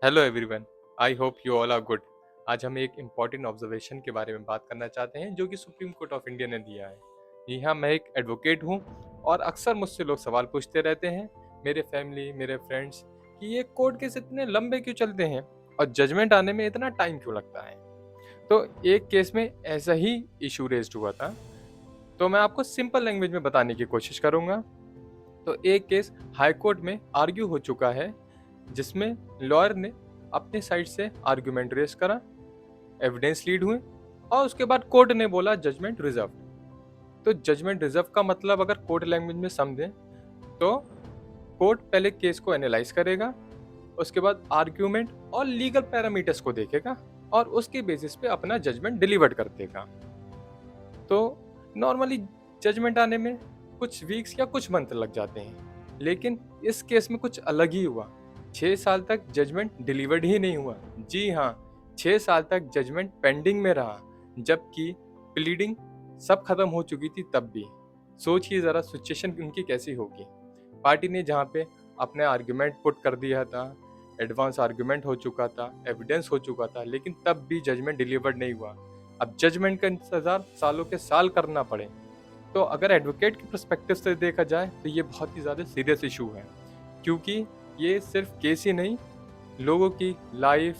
Hello everyone, I hope you all are good. आज हम एक इम्पॉर्टेंट ऑब्जर्वेशन के बारे में बात करना चाहते हैं जो कि सुप्रीम कोर्ट ऑफ इंडिया ने दिया है। जी हाँ, मैं एक एडवोकेट हूँ और अक्सर मुझसे लोग सवाल पूछते रहते हैं, मेरे फैमिली, मेरे फ्रेंड्स, कि ये कोर्ट केस इतने लंबे क्यों चलते हैं और जजमेंट आने में इतना टाइम क्यों लगता है। तो एक केस में ऐसा ही इशू रेज्ड हुआ था, तो मैं आपको सिंपल लैंग्वेज में बताने की कोशिश करूंगा। तो एक केस हाई कोर्ट में आर्ग्यू हो चुका है, जिसमें लॉयर ने अपने साइड से आर्गुमेंट रेस करा, एविडेंस लीड हुए और उसके बाद कोर्ट ने बोला जजमेंट रिजर्व। तो जजमेंट रिजर्व का मतलब अगर कोर्ट लैंग्वेज में समझें तो कोर्ट पहले केस को एनालाइज करेगा, उसके बाद आर्ग्यूमेंट और लीगल पैरामीटर्स को देखेगा और उसके बेसिस पे अपना जजमेंट डिलीवर कर देगा। तो नॉर्मली जजमेंट आने में कुछ वीक्स या कुछ मंथ लग जाते हैं, लेकिन इस केस में कुछ अलग ही हुआ। 6 साल तक जजमेंट डिलीवर्ड ही नहीं हुआ। जी हाँ, 6 साल तक जजमेंट पेंडिंग में रहा, जबकि प्लीडिंग सब खत्म हो चुकी थी तब भी। सोचिए ज़रा सिचुएशन उनकी कैसी होगी। पार्टी ने जहाँ पे अपने आर्गुमेंट पुट कर दिया था, एडवांस आर्गुमेंट हो चुका था, एविडेंस हो चुका था, लेकिन तब भी जजमेंट डिलीवर्ड नहीं हुआ। अब जजमेंट का इंतजार सालों के साल करना पड़े, तो अगर एडवोकेट के पर्सपेक्टिव से देखा जाए तो ये बहुत ही ज़्यादा सीरियस इशू है, क्योंकि ये सिर्फ केस ही नहीं, लोगों की लाइफ,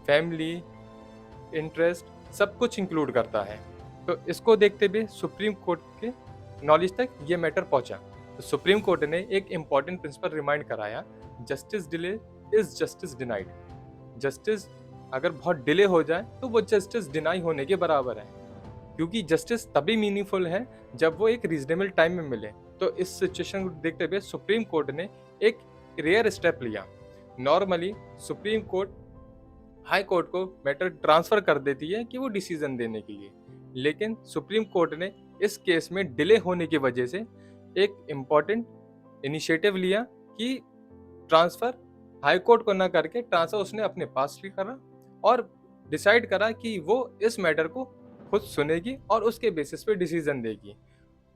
फैमिली, इंटरेस्ट सब कुछ इंक्लूड करता है। तो इसको देखते हुए सुप्रीम कोर्ट के नॉलेज तक ये मैटर पहुंचा। तो सुप्रीम कोर्ट ने एक इम्पॉर्टेंट प्रिंसिपल रिमाइंड कराया, justice delay is justice denied. Justice अगर बहुत डिले हो जाए तो वो जस्टिस डिनाई होने के बराबर है, क्योंकि जस्टिस तभी मीनिंगफुल है जब वो एक रीजनेबल टाइम में मिले। तो इस सिचुएशन को देखते हुए सुप्रीम कोर्ट ने एक रेयर स्टेप लिया। Normally supreme court high court को मैटर ट्रांसफर कर देती है कि वो डिसीजन देने के लिए, लेकिन सुप्रीम कोर्ट ने इस केस में डिले होने की वजह से एक इम्पॉर्टेंट इनिशिएटिव लिया कि ट्रांसफर हाई कोर्ट को ना करके ट्रांसफर उसने अपने पास भी करा और डिसाइड करा कि वो इस मैटर को खुद सुनेगी और उसके बेसिस पे डिसीजन देगी।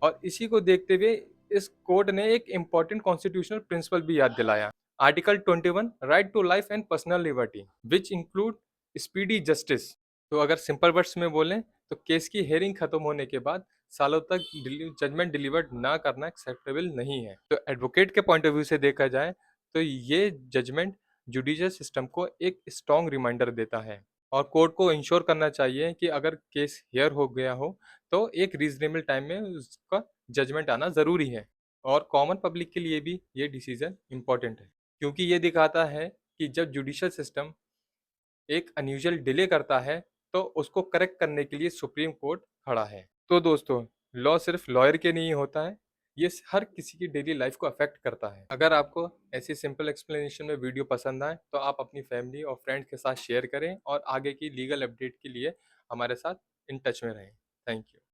और इसी को देखते हुए इस कोर्ट ने एक इम्पॉर्टेंट कॉन्स्टिट्यूशनल प्रिंसिपल भी याद दिलाया, article 21, right to life and personal liberty which include speedy justice. तो अगर सिंपल वर्ड्स में बोलें तो केस की हेयरिंग खत्म होने के बाद सालों तक जजमेंट डिलीवर्ड ना करना एक्सेप्टेबल नहीं है। तो एडवोकेट के पॉइंट ऑफ व्यू से देखा जाए तो ये जजमेंट जुडिशियल सिस्टम को एक स्ट्रॉन्ग रिमाइंडर देता है और कोर्ट को इंश्योर करना चाहिए कि अगर केस हियर हो गया हो तो एक रीजनेबल टाइम में उसका जजमेंट आना ज़रूरी है। और कॉमन पब्लिक के लिए भी ये डिसीजन इम्पॉर्टेंट है, क्योंकि ये दिखाता है कि जब जुडिशियल सिस्टम एक अनयूजुअल डिले करता है तो उसको करेक्ट करने के लिए सुप्रीम कोर्ट खड़ा है। तो दोस्तों, लॉ सिर्फ लॉयर के नहीं होता है, ये हर किसी की डेली लाइफ को अफेक्ट करता है। अगर आपको ऐसी सिंपल एक्सप्लेनेशन में वीडियो पसंद आए तो आप अपनी फैमिली और फ्रेंड्स के साथ शेयर करें और आगे की लीगल अपडेट के लिए हमारे साथ इन टच में रहें। Thank you.